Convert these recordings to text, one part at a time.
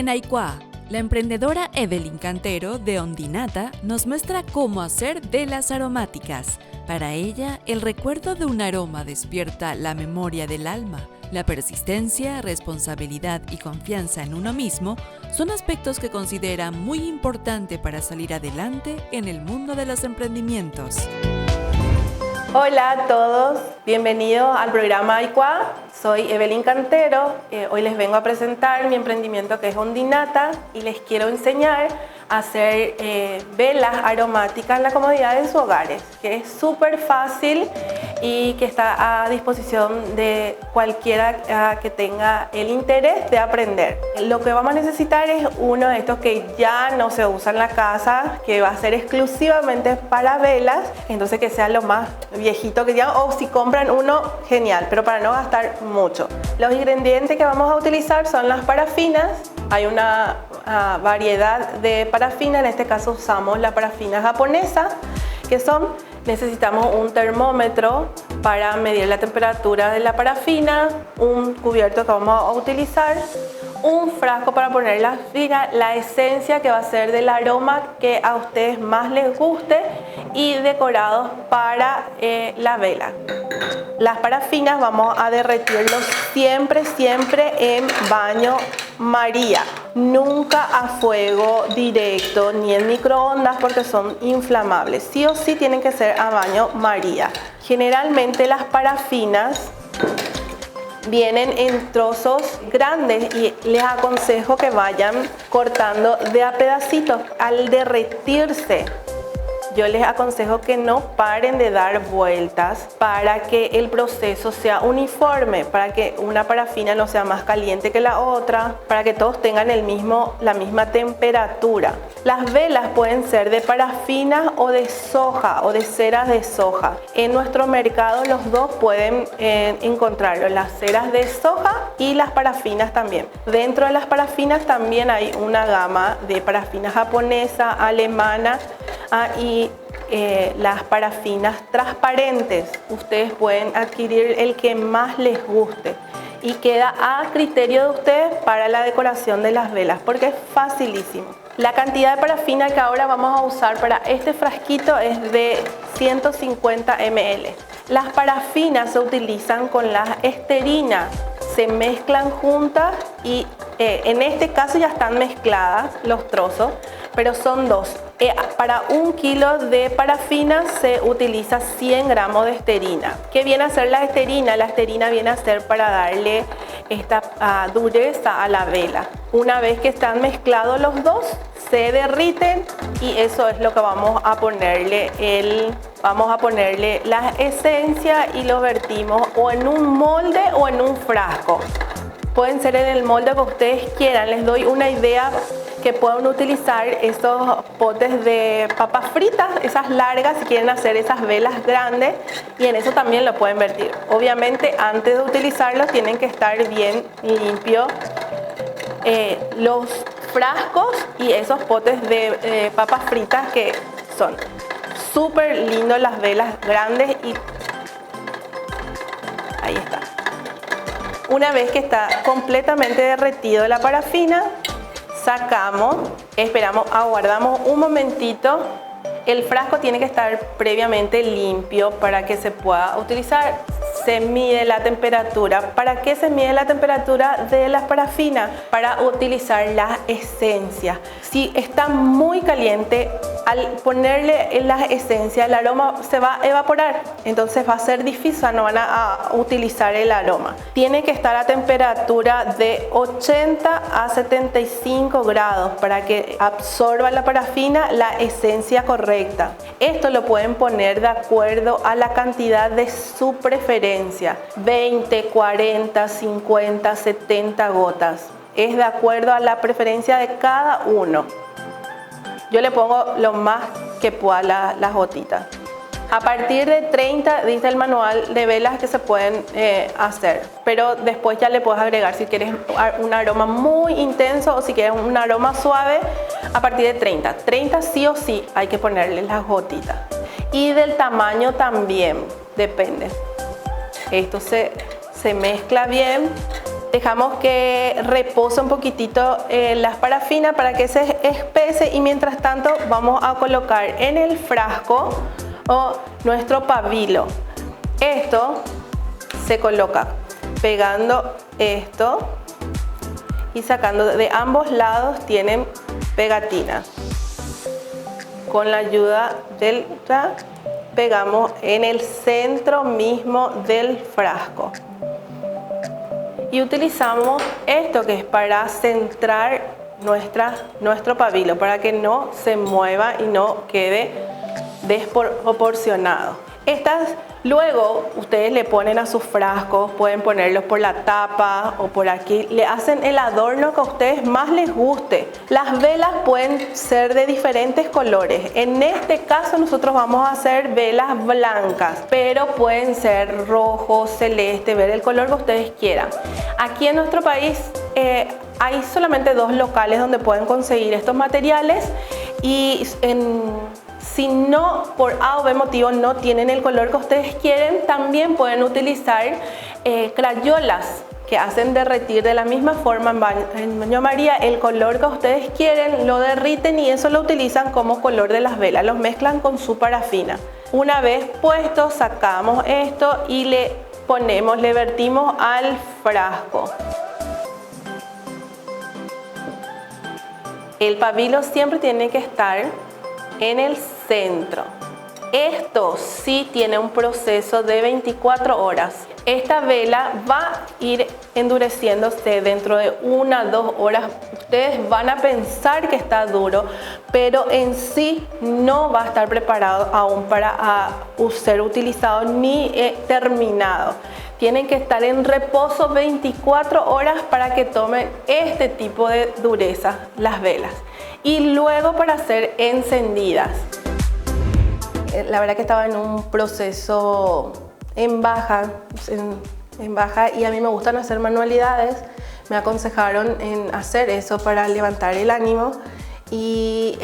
en Aikuá, la emprendedora Evelyn Cantero de Ondinata nos muestra cómo hacer velas aromáticas. Para ella, el recuerdo de un aroma despierta la memoria del alma. La persistencia, responsabilidad y confianza en uno mismo son aspectos que considera muy importante para salir adelante en el mundo de los emprendimientos. Hola a todos, bienvenidos al programa Aikuá. Soy Evelyn Cantero. Hoy les vengo a presentar mi emprendimiento que es Ondinata y les quiero enseñar a hacer velas aromáticas en la comodidad de sus hogares, que es súper fácil y que está a disposición de cualquiera que tenga el interés de aprender. Lo que vamos a necesitar es uno de estos que ya no se usa en la casa, que va a ser exclusivamente para velas, entonces que sea lo más viejito que ya, o si compran uno, genial, pero para no gastar mucho. Los ingredientes que vamos a utilizar son las parafinas. Hay una variedad de parafina, en este caso usamos la parafina japonesa, que necesitamos un termómetro para medir la temperatura de la parafina, un cubierto que vamos a utilizar, un frasco para poner la esencia que va a ser del aroma que a ustedes más les guste y decorados para la vela. Las parafinas vamos a derretirlos siempre en baño María, nunca a fuego directo ni en microondas porque son inflamables. Sí o sí tienen que ser a baño María. Generalmente las parafinas vienen en trozos grandes y les aconsejo que vayan cortando de a pedacitos. Al derretirse, yo les aconsejo que no paren de dar vueltas para que el proceso sea uniforme, para que una parafina no sea más caliente que la otra, para que todos tengan la misma temperatura. Las velas pueden ser de parafinas o de soja o de ceras de soja. En nuestro mercado los dos pueden encontrarlo, las ceras de soja y las parafinas también. Dentro de las parafinas también hay una gama de parafina japonesa, alemana y las parafinas transparentes. Ustedes pueden adquirir el que más les guste y queda a criterio de ustedes para la decoración de las velas porque es facilísimo. La cantidad de parafina que ahora vamos a usar para este frasquito es de 150 ml. Las parafinas se utilizan con la esterina, se mezclan juntas y en este caso ya están mezcladas los trozos, pero son dos. Para 1 kilo de parafina se utiliza 100 gramos de esterina. ¿Qué viene a ser la esterina? La esterina viene a ser para darle esta dureza a la vela. Una vez que están mezclados los dos, se derriten y eso es lo que vamos a ponerle la esencia y lo vertimos o en un molde o en un frasco. Pueden ser en el molde que ustedes quieran. Les doy una idea que pueden utilizar esos potes de papas fritas, esas largas, si quieren hacer esas velas grandes, y en eso también lo pueden vertir. Obviamente antes de utilizarlos tienen que estar bien limpios los frascos y esos potes de papas fritas, que son súper lindos las velas grandes. Y ahí está. Una vez que está completamente derretido la parafina, sacamos, aguardamos un momentito. El frasco tiene que estar previamente limpio para que se pueda utilizar. Se mide la temperatura. ¿Para qué se mide la temperatura de las parafinas? Para utilizar la esencia. Si está muy caliente, al ponerle la esencia, el aroma se va a evaporar. Entonces va a ser difícil, no van a utilizar el aroma. Tiene que estar a temperatura de 80 a 75 grados para que absorba la parafina la esencia correcta. Esto lo pueden poner de acuerdo a la cantidad de su preferencia. 20, 40, 50, 70 gotas. Es de acuerdo a la preferencia de cada uno. Yo le pongo lo más que pueda las gotitas. A partir de 30 dice el manual de velas que se pueden hacer, pero después ya le puedes agregar si quieres un aroma muy intenso o si quieres un aroma suave. A partir de 30 sí o sí hay que ponerle las gotitas, y del tamaño también depende. Esto se mezcla bien Dejamos que repose un poquitito las parafinas para que se espese, y mientras tanto vamos a colocar en el frasco nuestro pabilo. Esto se coloca pegando esto y sacando de ambos lados, tienen pegatina. Con la ayuda del pegamos en el centro mismo del frasco. Y utilizamos esto que es para centrar nuestro pabilo, para que no se mueva y no quede desproporcionado. Luego ustedes le ponen a sus frascos, pueden ponerlos por la tapa o por aquí, le hacen el adorno que a ustedes más les guste. Las velas pueden ser de diferentes colores. En este caso nosotros vamos a hacer velas blancas, pero pueden ser rojo, celeste, ver el color que ustedes quieran. Aquí en nuestro país hay solamente 2 locales donde pueden conseguir estos materiales, y si no, por A o B motivo, no tienen el color que ustedes quieren, también pueden utilizar crayolas que hacen derretir de la misma forma en baño María el color que ustedes quieren, lo derriten y eso lo utilizan como color de las velas, los mezclan con su parafina. Una vez puesto, sacamos esto y le vertimos al frasco. El pabilo siempre tiene que estar en el centro. Esto sí tiene un proceso de 24 horas. Esta vela va a ir endureciéndose dentro de 1 a 2 horas. Ustedes van a pensar que está duro, pero en sí no va a estar preparado aún para ser utilizado ni terminado. Tienen que estar en reposo 24 horas para que tomen este tipo de dureza las velas. Y luego para ser encendidas. La verdad que estaba en un proceso en baja y a mí me gustan hacer manualidades. Me aconsejaron en hacer eso para levantar el ánimo y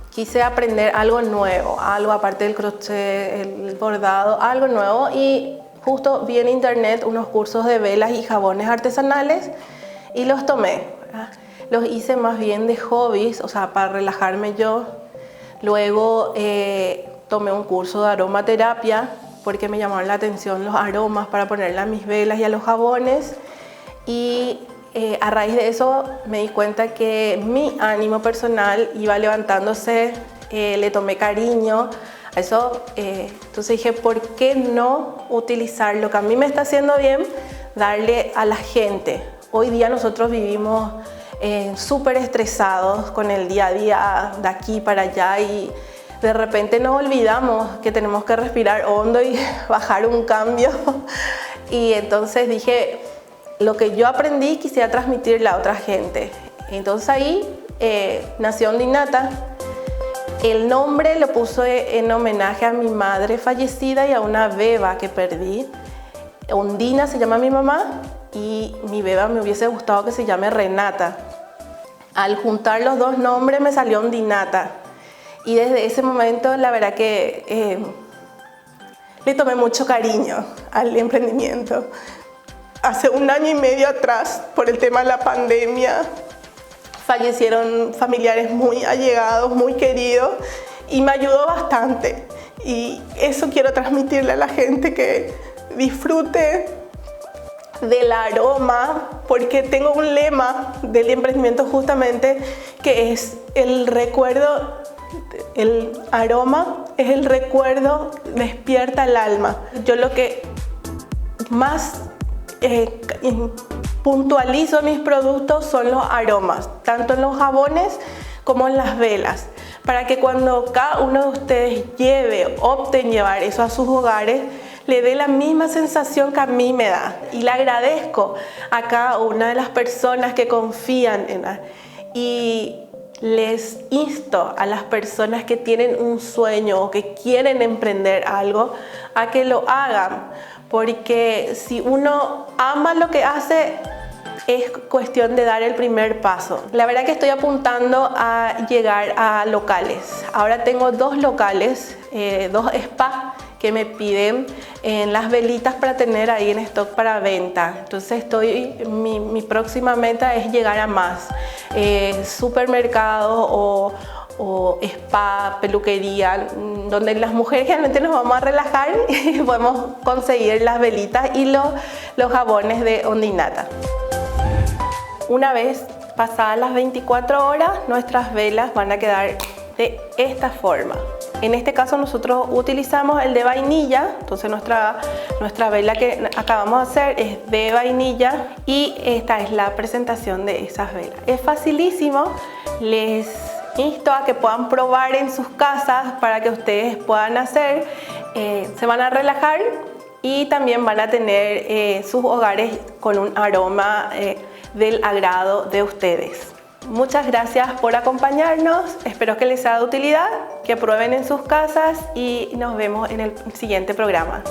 quise aprender algo nuevo, algo aparte del crochet, el bordado, algo nuevo, y justo vi en internet unos cursos de velas y jabones artesanales y los tomé. Los hice más bien de hobbies, o sea, para relajarme yo. Luego tomé un curso de aromaterapia porque me llamaron la atención los aromas para ponerle a mis velas y a los jabones. Y a raíz de eso me di cuenta que mi ánimo personal iba levantándose, le tomé cariño a eso. Entonces dije, ¿por qué no utilizar lo que a mí me está haciendo bien, darle a la gente? Hoy día nosotros vivimos súper estresados con el día a día de aquí para allá y de repente nos olvidamos que tenemos que respirar hondo y bajar un cambio. Y entonces dije, lo que yo aprendí quisiera transmitirle a otra gente. Entonces ahí nació Ondinata. El nombre lo puse en homenaje a mi madre fallecida y a una beba que perdí. Ondina se llama mi mamá y mi beba me hubiese gustado que se llame Renata. Al juntar los 2 nombres me salió Ondinata. Y desde ese momento la verdad que le tomé mucho cariño al emprendimiento. Hace 1 año y medio atrás, por el tema de la pandemia, fallecieron familiares muy allegados, muy queridos, y me ayudó bastante. Y eso quiero transmitirle a la gente, que disfrute del aroma, porque tengo un lema del emprendimiento justamente que es el recuerdo. El aroma es el recuerdo, despierta el alma. Yo lo que más puntualizo mis productos son los aromas, tanto en los jabones como en las velas, para que cuando cada uno de ustedes opten llevar eso a sus hogares, le dé la misma sensación que a mí me da. Y le agradezco a cada una de las personas que confían en él. Y les insto a las personas que tienen un sueño o que quieren emprender algo a que lo hagan, porque si uno ama lo que hace, es cuestión de dar el primer paso. La verdad que estoy apuntando a llegar a locales. Ahora tengo 2 locales, 2 spas que me piden las velitas para tener ahí en stock para venta. Entonces mi próxima meta es llegar a más supermercados o spa, peluquería, donde las mujeres generalmente nos vamos a relajar y podemos conseguir las velitas y los jabones de Ondinata. Una vez pasadas las 24 horas, nuestras velas van a quedar de esta forma. En este caso nosotros utilizamos el de vainilla, entonces nuestra vela que acabamos de hacer es de vainilla y esta es la presentación de esas velas. Es facilísimo, les insto a que puedan probar en sus casas para que ustedes puedan hacer, se van a relajar y también van a tener sus hogares con un aroma del agrado de ustedes. Muchas gracias por acompañarnos, espero que les sea de utilidad, que prueben en sus casas y nos vemos en el siguiente programa.